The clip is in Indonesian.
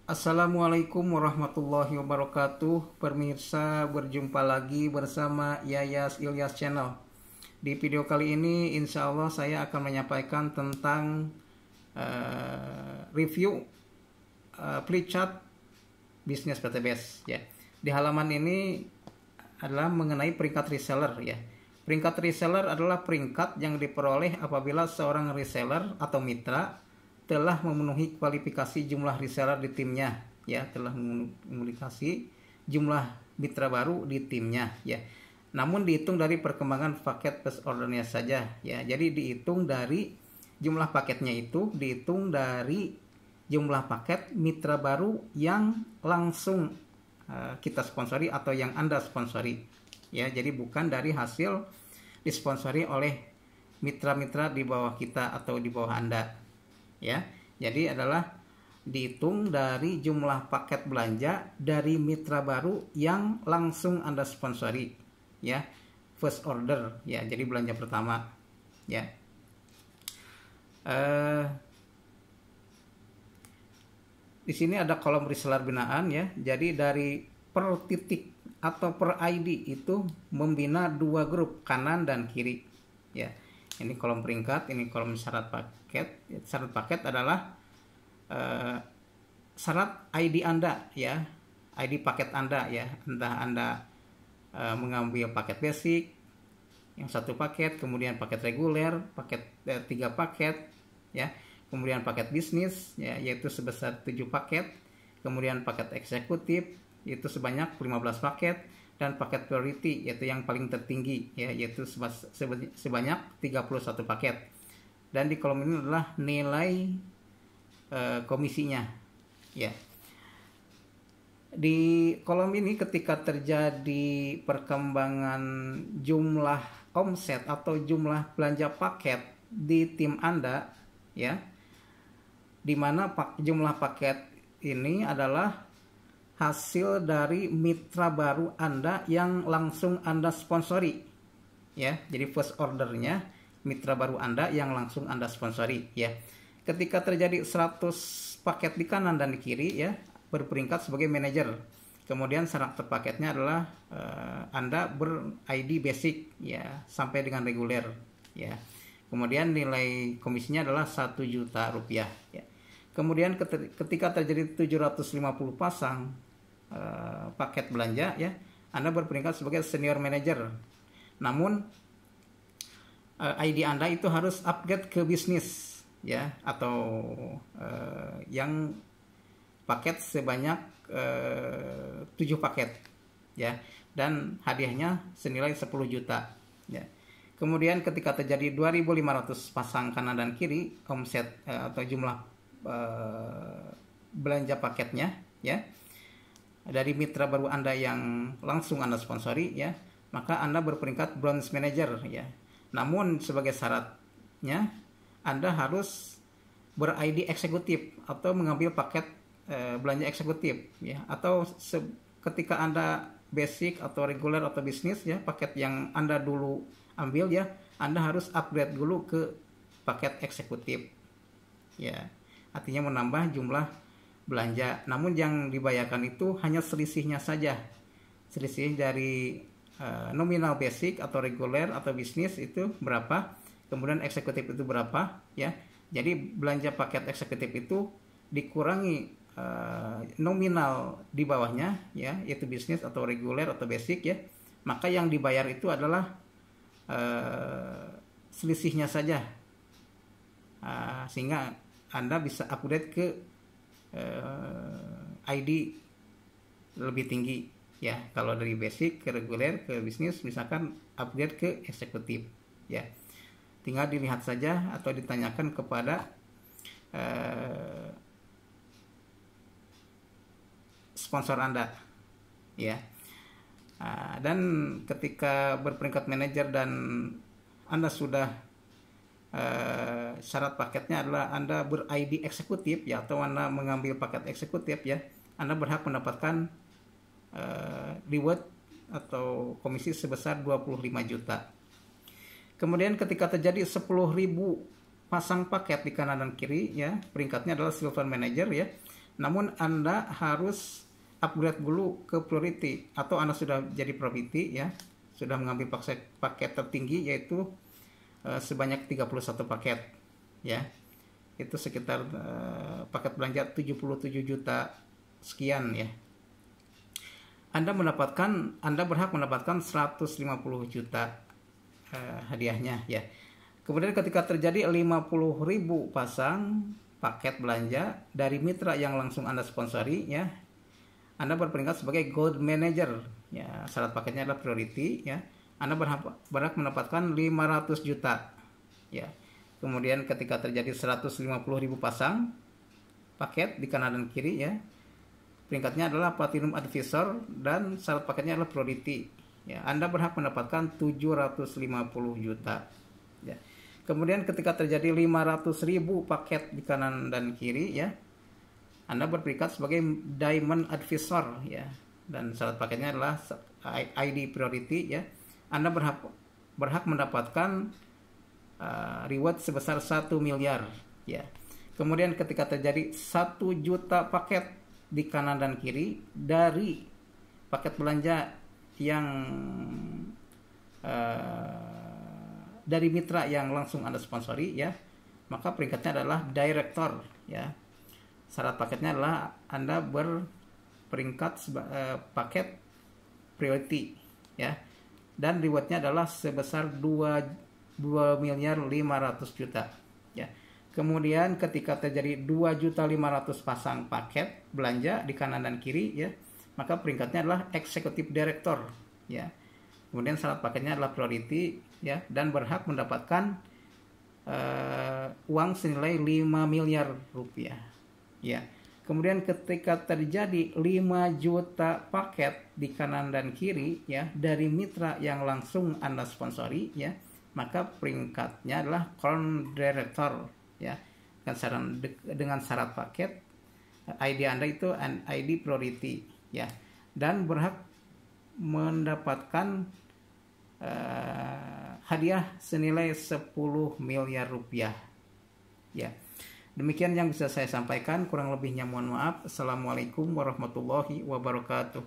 Assalamualaikum warahmatullahi wabarakatuh. Pemirsa, berjumpa lagi bersama Yayas Ilyas Channel. Di video kali ini insya Allah saya akan menyampaikan tentang review free chat bisnis PTBS ya. Di halaman ini adalah mengenai peringkat reseller ya. Peringkat reseller adalah peringkat yang diperoleh apabila seorang reseller atau mitra telah memenuhi kualifikasi jumlah reseller di timnya ya, telah memenuhi jumlah mitra baru di timnya ya. Namun dihitung dari perkembangan paket purchase ordernya saja ya. Jadi dihitung dari jumlah paketnya itu dihitung dari jumlah paket mitra baru yang langsung kita sponsori atau yang Anda sponsori ya. Jadi bukan dari hasil disponsori oleh mitra-mitra di bawah kita atau di bawah Anda ya. Jadi adalah dihitung dari jumlah paket belanja dari mitra baru yang langsung Anda sponsori ya, first order ya, jadi belanja pertama ya. Di sini ada kolom reseller binaan ya. Jadi dari per titik atau per ID itu membina dua grup, kanan dan kiri ya. Ini kolom peringkat, ini kolom syarat paket. Syarat paket adalah syarat ID Anda ya, ID paket Anda ya. Entah Anda mengambil paket basic yang satu paket, kemudian paket reguler, paket 3 paket ya, kemudian paket bisnis ya, yaitu sebesar 7 paket, kemudian paket eksekutif yaitu sebanyak 15 paket, dan paket priority yaitu yang paling tertinggi ya, yaitu sebanyak 31 paket. Dan di kolom ini adalah nilai komisinya ya. Di kolom ini ketika terjadi perkembangan jumlah omset atau jumlah belanja paket di tim Anda ya, di mana jumlah paket ini adalah hasil dari mitra baru Anda yang langsung Anda sponsori ya. Jadi first ordernya mitra baru Anda yang langsung Anda sponsori ya. Ketika terjadi 100 paket di kanan dan di kiri ya, berperingkat sebagai manajer. Kemudian syarat paketnya adalah Anda ber-ID basic ya sampai dengan reguler ya. Kemudian nilai komisinya adalah 1 juta rupiah ya. Kemudian ketika terjadi 750 pasang paket belanja ya, Anda berperingkat sebagai senior manager. Namun ID Anda itu harus upgrade ke bisnis ya, atau yang paket sebanyak 7 paket ya, dan hadiahnya senilai 10 juta ya. Kemudian ketika terjadi 2.500 pasang kanan dan kiri omset atau jumlah belanja paketnya ya, dari mitra baru Anda yang langsung Anda sponsori ya, maka Anda berperingkat bronze manager ya. Namun sebagai syaratnya Anda harus ber-ID eksekutif atau mengambil paket belanja eksekutif ya, atau ketika Anda basic atau reguler atau bisnis ya, paket yang Anda dulu ambil ya, Anda harus upgrade dulu ke paket eksekutif ya. Artinya menambah jumlah belanja, namun yang dibayarkan itu hanya selisihnya saja, selisih dari nominal basic atau reguler atau bisnis itu berapa, kemudian eksekutif itu berapa ya. Jadi belanja paket eksekutif itu dikurangi nominal di bawahnya ya, yaitu bisnis atau reguler atau basic ya, maka yang dibayar itu adalah selisihnya saja, sehingga Anda bisa upgrade ke ID lebih tinggi ya. Kalau dari basic ke reguler ke bisnis, misalkan upgrade ke eksekutif ya, tinggal dilihat saja atau ditanyakan kepada sponsor Anda ya. Dan ketika berperingkat manajer dan Anda sudah syarat paketnya adalah Anda ber-ID eksekutif ya, atau Anda mengambil paket eksekutif ya, Anda berhak mendapatkan reward atau komisi sebesar 25 juta. Kemudian ketika terjadi 10.000 pasang paket di kanan dan kiri ya, peringkatnya adalah silver manager ya, Namun Anda harus upgrade dulu ke priority, atau Anda sudah jadi priority ya, sudah mengambil paket tertinggi yaitu sebanyak 31 paket ya. Itu sekitar paket belanja 77 juta sekian ya. Anda berhak mendapatkan 150 juta hadiahnya ya. Kemudian ketika terjadi 50.000 pasang paket belanja dari mitra yang langsung Anda sponsori ya, Anda berperingkat sebagai Gold Manager ya. Syarat paketnya adalah priority ya. Anda berhak mendapatkan 500 juta ya. Kemudian ketika terjadi 150.000 pasang paket di kanan dan kiri ya, peringkatnya adalah Platinum Advisor dan syarat paketnya adalah priority ya. Anda berhak mendapatkan 750 juta ya. Kemudian ketika terjadi 500.000 paket di kanan dan kiri ya, Anda berperingkat sebagai Diamond Advisor ya, dan syarat paketnya adalah ID priority ya. Anda berhak mendapatkan reward sebesar 1 miliar ya. Kemudian ketika terjadi 1 juta paket di kanan dan kiri dari paket belanja yang dari mitra yang langsung Anda sponsori ya, maka peringkatnya adalah Director ya. Syarat paketnya adalah Anda berperingkat paket priority ya, dan rewardnya adalah sebesar 2.500.000 juta ya. Kemudian ketika terjadi 2.500.000 pasang paket belanja di kanan dan kiri ya, maka peringkatnya adalah Executive Director ya. Kemudian syarat paketnya adalah priority ya, dan berhak mendapatkan uang senilai 5 miliar rupiah ya. Kemudian ketika terjadi 5 juta paket di kanan dan kiri ya dari mitra yang langsung Anda sponsori ya, maka peringkatnya adalah Crown Director ya, dengan syarat paket ID Anda itu ID priority ya, dan berhak mendapatkan hadiah senilai 10 miliar rupiah ya. Demikian yang bisa saya sampaikan, kurang lebihnya mohon maaf. Assalamualaikum warahmatullahi wabarakatuh.